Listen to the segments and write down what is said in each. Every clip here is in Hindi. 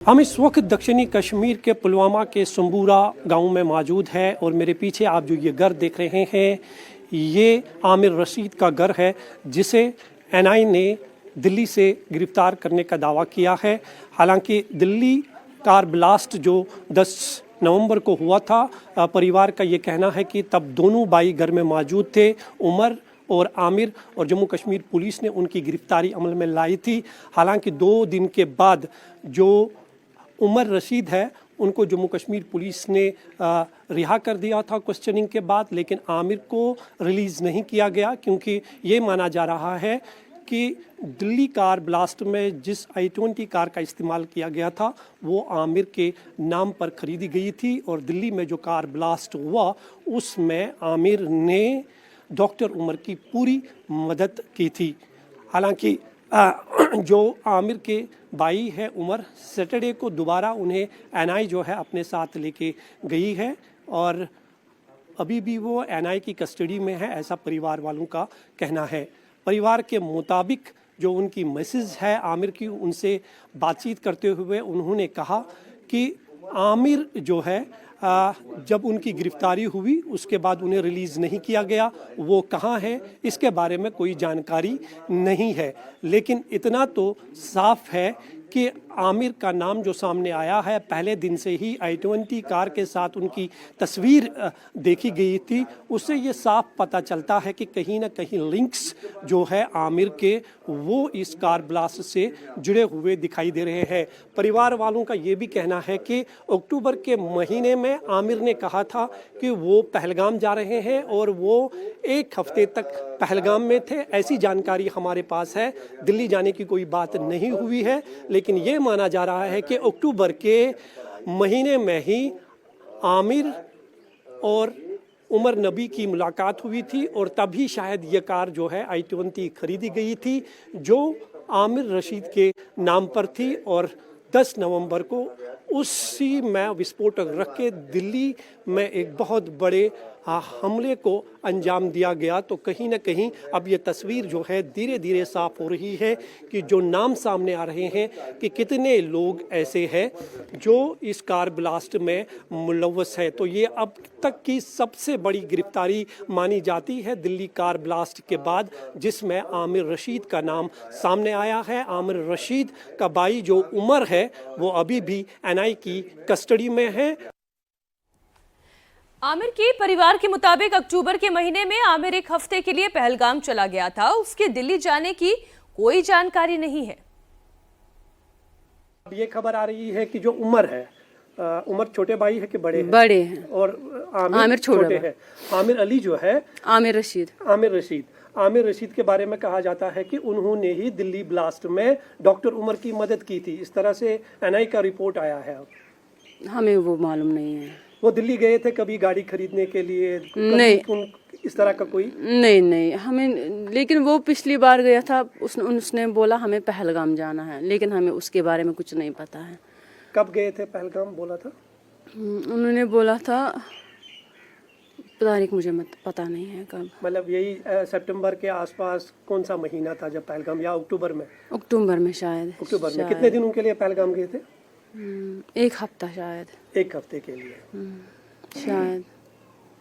हम इस वक्त दक्षिणी कश्मीर के पुलवामा के संबूरा गांव में मौजूद है और मेरे पीछे आप जो ये घर देख रहे हैं ये आमिर रशीद का घर है जिसे एनआई ने दिल्ली से गिरफ्तार करने का दावा किया है। हालांकि दिल्ली कार ब्लास्ट जो 10 नवंबर को हुआ था, परिवार का ये कहना है कि तब दोनों भाई घर में मौजूद थे, उमर और आमिर, और जम्मू कश्मीर पुलिस ने उनकी गिरफ्तारी अमल में लाई थी। हालांकि 2 दिन के बाद जो उमर रशीद है उनको जम्मू कश्मीर पुलिस ने रिहा कर दिया था क्वेश्चनिंग के बाद, लेकिन आमिर को रिलीज़ नहीं किया गया क्योंकि ये माना जा रहा है कि दिल्ली कार ब्लास्ट में जिस i20 कार का इस्तेमाल किया गया था वो आमिर के नाम पर खरीदी गई थी और दिल्ली में जो कार ब्लास्ट हुआ उसमें आमिर ने डॉक्टर उमर की पूरी मदद की थी। हालांकि जो आमिर के भाई है उमर, सैटरडे को दोबारा उन्हें एनआई जो है अपने साथ लेके गई है और अभी भी वो एनआई की कस्टडी में है, ऐसा परिवार वालों का कहना है। परिवार के मुताबिक जो उनकी मैसेज है आमिर की, उनसे बातचीत करते हुए उन्होंने कहा कि आमिर जो है जब उनकी गिरफ्तारी हुई उसके बाद उन्हें रिलीज़ नहीं किया गया, वो कहाँ है इसके बारे में कोई जानकारी नहीं है। लेकिन इतना तो साफ है कि आमिर का नाम जो सामने आया है, पहले दिन से ही i20 कार के साथ उनकी तस्वीर देखी गई थी, उससे ये साफ पता चलता है कि कहीं ना कहीं लिंक्स जो है आमिर के वो इस कार ब्लास्ट से जुड़े हुए दिखाई दे रहे हैं। परिवार वालों का ये भी कहना है कि अक्टूबर के महीने में आमिर ने कहा था कि वो पहलगाम जा रहे हैं और वो 1 हफ्ते तक पहलगाम में थे, ऐसी जानकारी हमारे पास है। दिल्ली जाने की कोई बात नहीं हुई है, लेकिन ये माना जा रहा है कि अक्टूबर के महीने में ही आमिर और उमर नबी की मुलाकात हुई थी और तभी शायद ये कार जो है i20 खरीदी गई थी जो आमिर रशीद के नाम पर थी और 10 नवंबर को उसी में विस्फोटक रख के दिल्ली में एक बहुत बड़े हमले को अंजाम दिया गया। तो कहीं ना कहीं अब ये तस्वीर जो है धीरे धीरे साफ हो रही है कि जो नाम सामने आ रहे हैं कि कितने लोग ऐसे हैं जो इस कार ब्लास्ट में मुलव्वस है। तो ये अब तक की सबसे बड़ी गिरफ्तारी मानी जाती है दिल्ली कार ब्लास्ट के बाद, जिसमें आमिर रशीद का नाम सामने आया है। आमिर रशीद का भाई जो उमर है वो अभी भी एनआई की कस्टडी में है। आमिर के परिवार के मुताबिक अक्टूबर के महीने में आमिर 1 हफ्ते के लिए पहलगाम चला गया था, उसके दिल्ली जाने की कोई जानकारी नहीं है। अब ये खबर आ रही है कि जो उमर है, उमर छोटे भाई है कि बड़े हैं? बड़े हैं और आमिर छोटे हैं। आमिर अली जो है आमिर रशीद के बारे में कहा जाता है कि उन्होंने ही दिल्ली ब्लास्ट में डॉक्टर उमर की मदद की थी, इस तरह से एनआई का रिपोर्ट आया है। हमें वो मालूम नहीं है। वो दिल्ली गए थे कभी गाड़ी खरीदने के लिए? नहीं, इस तरह का कोई नहीं हमें, लेकिन वो पिछली बार गया था, उसने बोला हमें पहलगाम जाना है, लेकिन हमें उसके बारे में कुछ नहीं पता है। कब गए थे पहलगाम बोला था? उन्होंने बोला था, तारीख मुझे पता नहीं है कब। मतलब यही सितंबर के आसपास कौन सा महीना था जब पहलगाम, या अक्टूबर में? अक्टूबर में शायद। अक्टूबर में। कितने दिनों के लिए पहलगाम गए थे? 1 हफ्ता शायद। 1 हफ्ते के लिए शायद।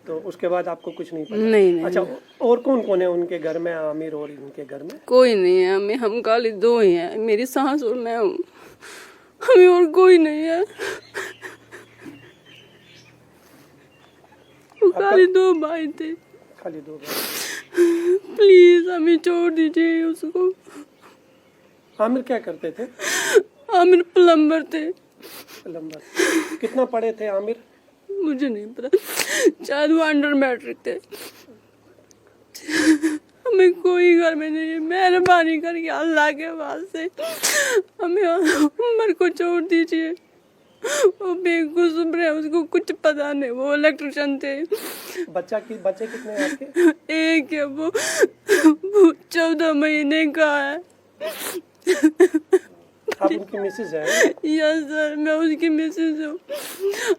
तो उसके बाद आपको कुछ नहीं पता? नहीं। अच्छा, और कौन कौन है उनके घर में, आमिर और इनके घर में? कोई नहीं है, हम खाली 2 ही हैं, मेरी सास और मैं हूँ, हमें और कोई नहीं है। खाली 2 भाई थे। खाली 2 भाई। प्लीज हमें छोड़ दीजिए उसको। आमिर क्या करते थे? आमिर प्लम्बर थे। प्लम्बर। कितना पढ़े थे आमिर? मुझे नहीं पता, शायद वो अंडर मैट्रिक थे। हमें कोई घर में नहीं है, मेहरबानी करके अल्लाह के वास्ते हमें उमर को छोड़ दीजिए। वो बेकसूर है, उसको कुछ पता नहीं, वो इलेक्ट्रिशियन थे। बच्चे कितने हैं आपके? एक है, वो 14 महीने का है। आप उनकी मिसेज है? यस सर, मैं उसकी मिसेज हूँ।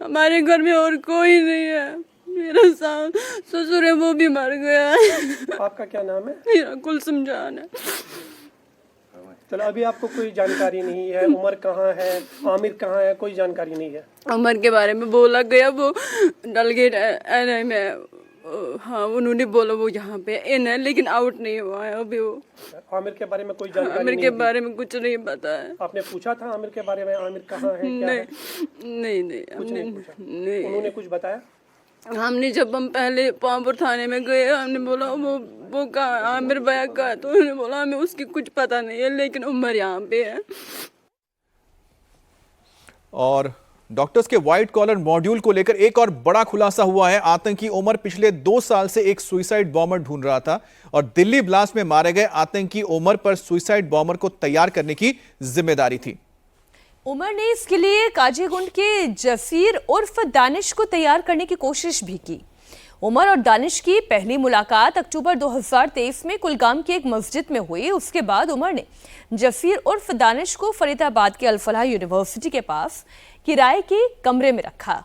हमारे घर में और कोई नहीं है, मेरा ससुर है वो भी मर गया है। आपका क्या नाम है? मेरा कुलसुम जान है। चलो अभी आपको कोई जानकारी नहीं है, उमर कहाँ है, आमिर कहाँ है, कोई जानकारी नहीं है। उमर के बारे में बोला गया, वो डलगेट एनआई में, हाँ उन्होंने बोला वो यहाँ पे इन है, लेकिन आउट नहीं हुआ है अभी वो। आमिर के बारे में कोई जानकारी आमिर नहीं के थी? बारे में कुछ नहीं पता है। आपने पूछा था आमिर के बारे में, आमिर कहाँ है, क्या है? नहीं कुछ हमने नहीं पूछा। नहीं। उन्होंने कुछ बताया? हमने जब हम पहले पामपुर थाने में गए, हमने बोला वो कहाँ आमिर भैया का, तो उन्होंने बोला हमें उसकी कुछ पता नहीं है, लेकिन उमर यहाँ पे है। और डॉक्टर्स के व्हाइट कॉलर मॉड्यूल को लेकर एक और बड़ा खुलासा हुआ है। आतंकी उमर पिछले 2 साल से एक सुइसाइड बॉम्बर ढूंढ रहा था और दिल्ली ब्लास्ट में मारे गए आतंकी उमर पर सुइसाइड बॉम्बर को तैयार करने की जिम्मेदारी थी। उमर ने इसके लिए काजीगुंड के जसीर उर्फ दानिश को तैयार करने की कोशिश भी की। उमर और दानिश की पहली मुलाकात अक्टूबर 2023 में कुलगाम की एक मस्जिद में हुई। उसके बाद उमर ने जसीर उर्फ दानिश को फरीदाबाद के अल फलाह यूनिवर्सिटी के पास किराए के कमरे में रखा।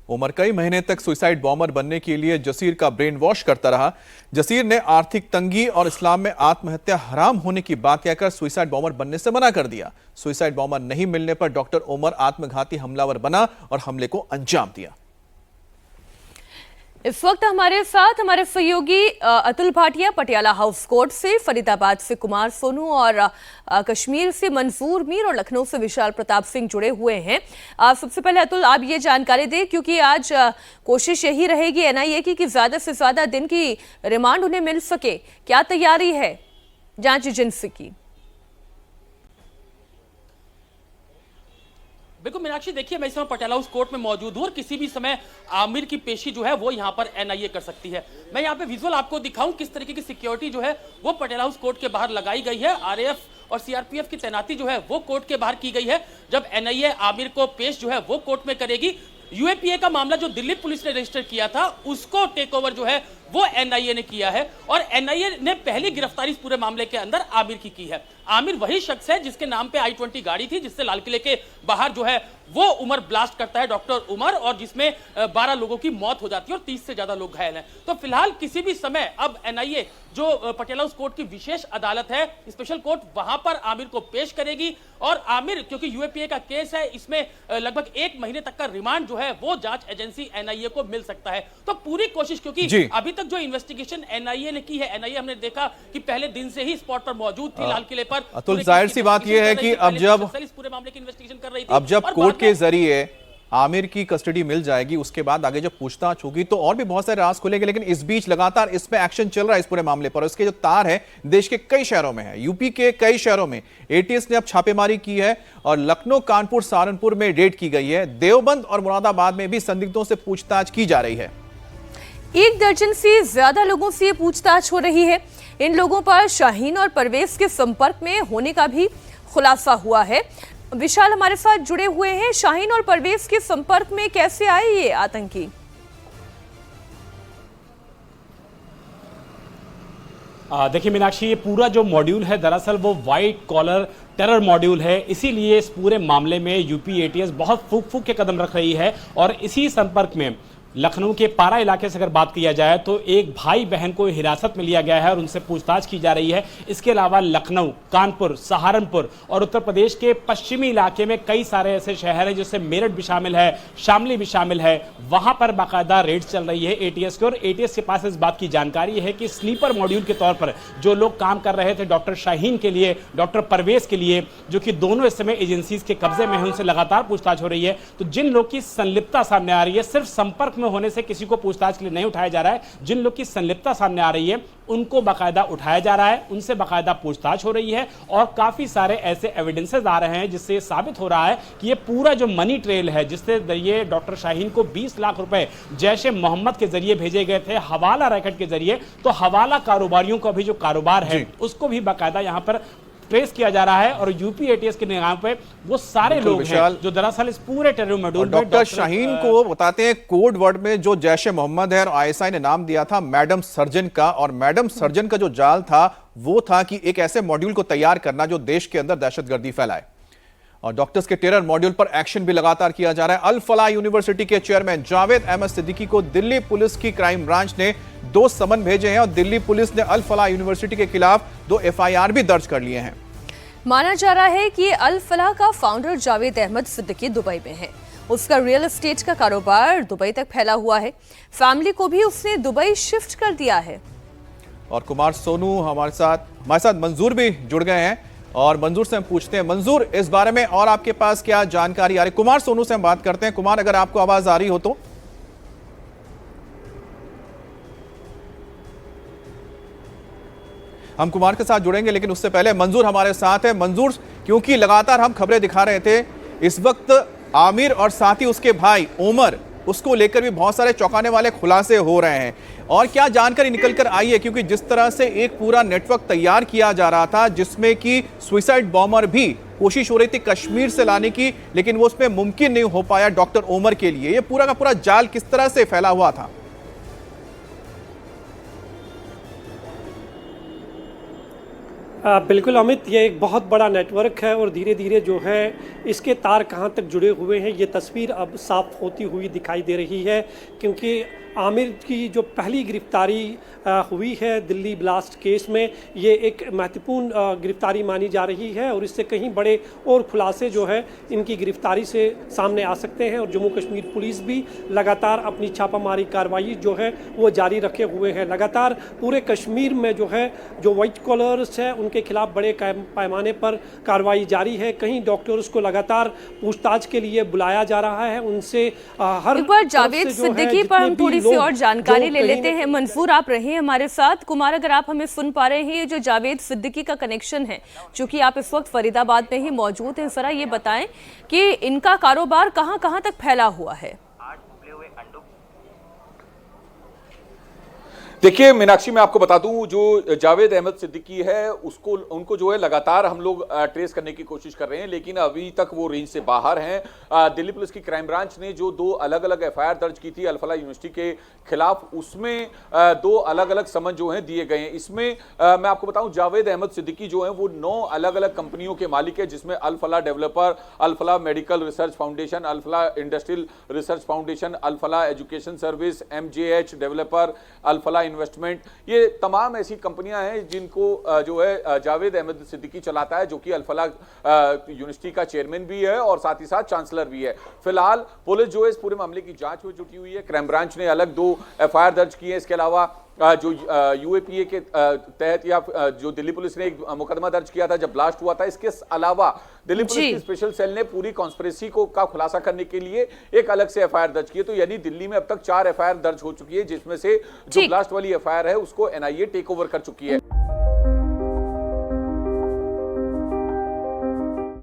उमर कई महीने तक सुइसाइड बॉम्बर बनने के लिए जसीर का ब्रेन वॉश करता रहा। जसीर ने आर्थिक तंगी और इस्लाम में आत्महत्या हराम होने की बात कहकर सुइसाइड बॉम्बर बनने से मना कर दिया। सुइसाइड बॉम्बर नहीं मिलने पर डॉक्टर उमर आत्मघाती हमलावर बना और हमले को अंजाम दिया। इस वक्त हमारे साथ हमारे सहयोगी अतुल भाटिया पटियाला हाउस कोर्ट से, फरीदाबाद से कुमार सोनू और कश्मीर से मंजूर मीर और लखनऊ से विशाल प्रताप सिंह जुड़े हुए हैं। सबसे पहले अतुल, आप ये जानकारी दें, क्योंकि आज कोशिश यही रहेगी एनआईए की कि ज्यादा से ज्यादा दिन की रिमांड उन्हें मिल सके। क्या तैयारी है जांच एजेंसी की? बिल्कुल मीनाक्षी, देखिए मैं इस समय पटियाला हाउस कोर्ट में मौजूद हूँ और किसी भी समय आमिर की पेशी जो है वो यहाँ पर एनआईए कर सकती है। मैं यहाँ पे विजुअल आपको दिखाऊं किस तरीके की सिक्योरिटी जो है वो पटियाला हाउस कोर्ट के बाहर लगाई गई है। आरएएफ और सीआरपीएफ की तैनाती जो है वो कोर्ट के बाहर की गई है। जब एनआईए आमिर को पेश जो है वो कोर्ट में करेगी, यूएपीए का मामला जो दिल्ली पुलिस ने रजिस्टर किया था उसको टेक ओवर जो है वो एनआईए ने किया है और एनआईए ने पहली गिरफ्तारी इस पूरे मामले के अंदर आमिर की है। आमिर वही शख्स है जिसके नाम पे I-20 गाड़ी थी जिससे लाल किले के बाहर जो है वो उमर ब्लास्ट करता है, डॉक्टर उमर, और जिसमें 12 लोगों की मौत हो जाती है और 30 से ज्यादा लोग घायल हैं। तो फिलहाल किसी भी समय अब एनआईए जो पटियाला हाउस कोर्ट की विशेष अदालत है, स्पेशल कोर्ट, वहां पर आमिर को पेश करेगी और आमिर, क्योंकि यूएपीए का केस है, इसमें लगभग 1 महीने तक का रिमांड जो है वो जांच एजेंसी एनआईए को मिल सकता है। तो पूरी कोशिश, क्योंकि अभी तक जो इन्वेस्टिगेशन एनआईए ने की है, एनआईए हमने देखा कि पहले दिन से ही स्पॉट पर मौजूद थी लाल किले पर। अतुल, जाहिर सी बात यह है कि अब जब इस पूरे मामले की इन्वेस्टिगेशन कर रही थी, अब जब कोर्ट के जरिए आमिर की कस्टडी मिल जाएगी, उसके बाद आगे जब पूछताछ होगी तो और भी बहुत सारे राज खुलेंगे। लेकिन इस बीच लगातार इस पे एक्शन चल रहा है इस पूरे मामले पर। इसके जो तार है देश के कई शहरों में है, यूपी के कई शहरों में एटीएस ने अब छापेमारी की है और लखनऊ, कानपुर, सहारनपुर में रेड की गई है। देवबंद और मुरादाबाद में भी संदिग्धों से पूछताछ की जा रही है। 1 दर्जन से ज्यादा लोगों से पूछताछ हो रही है। इन लोगों पर शाहीन और परवेज के संपर्क में होने का भी खुलासा हुआ है। विशाल हमारे साथ जुड़े हुए हैं। शाहीन और परवेज के संपर्क में कैसे आए ये आतंकी? देखिए मीनाक्षी, ये पूरा जो मॉड्यूल है दरअसल वो व्हाइट कॉलर टेरर मॉड्यूल है। इसीलिए इस पूरे मामले में यूपी एटीएस बहुत फूक के कदम रख रही है और इसी संपर्क में लखनऊ के पारा इलाके से अगर बात किया जाए तो एक भाई बहन को हिरासत में लिया गया है और उनसे पूछताछ की जा रही है। इसके अलावा लखनऊ, कानपुर, सहारनपुर और उत्तर प्रदेश के पश्चिमी इलाके में कई सारे ऐसे शहर हैं जिससे मेरठ भी शामिल है, शामली भी शामिल है। वहां पर बाकायदा रेड चल रही है एटीएस की और एटीएस के पास इस बात की जानकारी है कि स्लीपर मॉड्यूल के तौर पर जो लोग काम कर रहे थे डॉक्टर शाहीन के लिए, डॉक्टर परवेज के लिए, जो कि दोनों इस समय एजेंसीज के कब्जे में है, उनसे लगातार पूछताछ हो रही है। तो जिन लोग की संलिप्तता सामने आ रही है, सिर्फ संपर्क में होने से किसी को पूछताछ के लिए नहीं उठाया जा रहा है, जिन लोग की संलिप्तता सामने आ रही है उनको बाकायदा उठाया जा रहा है, उनसे बाकायदा पूछताछ हो रही है और काफी सारे ऐसे एविडेंसेस आ रहे हैं जिससे साबित हो रहा है कि ये पूरा जो मनी ट्रेल है जिससे जरिए डॉक्टर शाहीन को 20 लाख रुपए जैशे मोहम्मद के जरिए भेजे गए थे हवाला रैकेट के जरिए, तो हवाला कारोबारियों का भी जो कारोबार है उसको भी बाकायदा यहां पर ट्रेस किया जा रहा है और यूपी एटीएस के निगाह पे वो सारे लोग हैं जो दरअसल इस पूरे टेरर मॉड्यूल में डॉक्टर शाहीन को बताते हैं कोड वर्ड में जो जैश मोहम्मद है और आईएसआई ने नाम दिया था मैडम सर्जन का, और मैडम सर्जन का जो जाल था वो था कि एक ऐसे मॉड्यूल को तैयार करना जो देश के अंदर दहशतगर्दी फैलाए। और डॉक्टर्स के टेरर मॉड्यूल पर एक्शन भी लगातार किया जा रहा है। अल फलाह यूनिवर्सिटी के चेयरमैन जावेद अहमद सिद्दीकी को दिल्ली पुलिस की क्राइम ब्रांच ने 2 समन भेजे हैं और दिल्ली पुलिस ने अल फलाह यूनिवर्सिटी के खिलाफ 2 FIR भी दर्ज कर लिए हैं। माना जा रहा है कि अल फलाह का फाउंडर जावेद अहमद सिद्दीकी दुबई में है। उसका रियल एस्टेट का कारोबार दुबई तक फैला हुआ है। फैमिली को भी उसने दुबई शिफ्ट कर दिया है। और कुमार सोनू हमारे साथ मंजूर भी जुड़ गए हैं और मंजूर से हम पूछते हैं, मंजूर इस बारे में और आपके पास क्या जानकारी आ रही? कुमार सोनू से हम बात करते हैं। कुमार, अगर आपको आवाज आ रही हो तो हम कुमार के साथ जुड़ेंगे, लेकिन उससे पहले मंजूर हमारे साथ है। मंजूर, क्योंकि लगातार हम खबरें दिखा रहे थे, इस वक्त आमिर और साथ ही उसके भाई उमर, उसको लेकर भी बहुत सारे चौंकाने वाले खुलासे हो रहे हैं। और क्या जानकारी निकल कर आई है? क्योंकि जिस तरह से एक पूरा नेटवर्क तैयार किया जा रहा था, जिसमें कि सुसाइड बॉम्बर भी कोशिश हो रही थी कश्मीर से लाने की, लेकिन वो उसमें मुमकिन नहीं हो पाया डॉक्टर उमर के लिए। ये पूरा का पूरा जाल किस तरह से फैला हुआ था? बिल्कुल अमित, ये एक बहुत बड़ा नेटवर्क है और धीरे धीरे जो है इसके तार कहाँ तक जुड़े हुए हैं, ये तस्वीर अब साफ होती हुई दिखाई दे रही है। क्योंकि आमिर की जो पहली गिरफ्तारी हुई है दिल्ली ब्लास्ट केस में, ये एक महत्वपूर्ण गिरफ्तारी मानी जा रही है और इससे कहीं बड़े और खुलासे जो है इनकी गिरफ्तारी से सामने आ सकते हैं। और जम्मू कश्मीर पुलिस भी लगातार अपनी छापामारी कार्रवाई जो है वो जारी रखे हुए है। लगातार पूरे कश्मीर में जो है जो वाइट कॉलर्स है उनके खिलाफ बड़े पैमाने पर कार्रवाई जारी है। कहीं डॉक्टर्स को लगातार पूछताछ के लिए बुलाया जा रहा है। उनसे हर एक बार जावेद सिद्दीकी पर हम थोड़ी सी और जानकारी ले लेते हैं। मंसूर, आप रहे हमारे साथ। कुमार, अगर आप हमें सुन पा रहे हैं, ये जो जावेद सिद्दीकी का कनेक्शन है, चूंकि आप इस वक्त फरीदाबाद में ही मौजूद हैं, जरा ये बताएं कि इनका कारोबार कहां कहां तक फैला हुआ है। देखिए मीनाक्षी, मैं आपको बता दूं, जो जावेद अहमद सिद्दीकी है उनको जो है लगातार हम लोग ट्रेस करने की कोशिश कर रहे हैं, लेकिन अभी तक वो रेंज से बाहर हैं। दिल्ली पुलिस की क्राइम ब्रांच ने जो 2 अलग अलग एफआईआर दर्ज की थी अल फलाह यूनिवर्सिटी के खिलाफ, उसमें 2 अलग अलग समन जो हैं दिए गए हैं। इसमें मैं आपको बताऊं, जावेद अहमद सिद्दीकी जो है वो 9 अलग अलग कंपनियों के मालिक है, जिसमें अल फलाह डेवलपर, अल फलाह मेडिकल रिसर्च फाउंडेशन, अल फलाह इंडस्ट्रियल रिसर्च फाउंडेशन, अल फलाह एजुकेशन सर्विस, MJH डेवलपर, अल फलाह इन्वेस्टमेंट, ये तमाम ऐसी कंपनियां हैं जिनको जो है जावेद अहमद सिद्दीकी चलाता है, जो कि अल फलाह यूनिवर्सिटी का चेयरमैन भी है और साथ ही साथ चांसलर भी है। फिलहाल पुलिस जो है इस पूरे मामले की जांच में जुटी हुई है। क्राइम ब्रांच ने अलग 2 एफआईआर दर्ज की है। इसके अलावा जो UAPA के तहत या जो दिल्ली पुलिस ने एक मुकदमा दर्ज किया था जब ब्लास्ट हुआ था, इसके अलावा दिल्ली पुलिस की स्पेशल सेल ने पूरी कॉन्स्पिरेसी का खुलासा करने के लिए एक अलग से एफआईआर दर्ज की है। तो यानी दिल्ली में अब तक 4 एफआईआर दर्ज हो चुकी है, जिसमें से जो ब्लास्ट वाली एफआईआर है उसको NIA टेक ओवर कर चुकी है।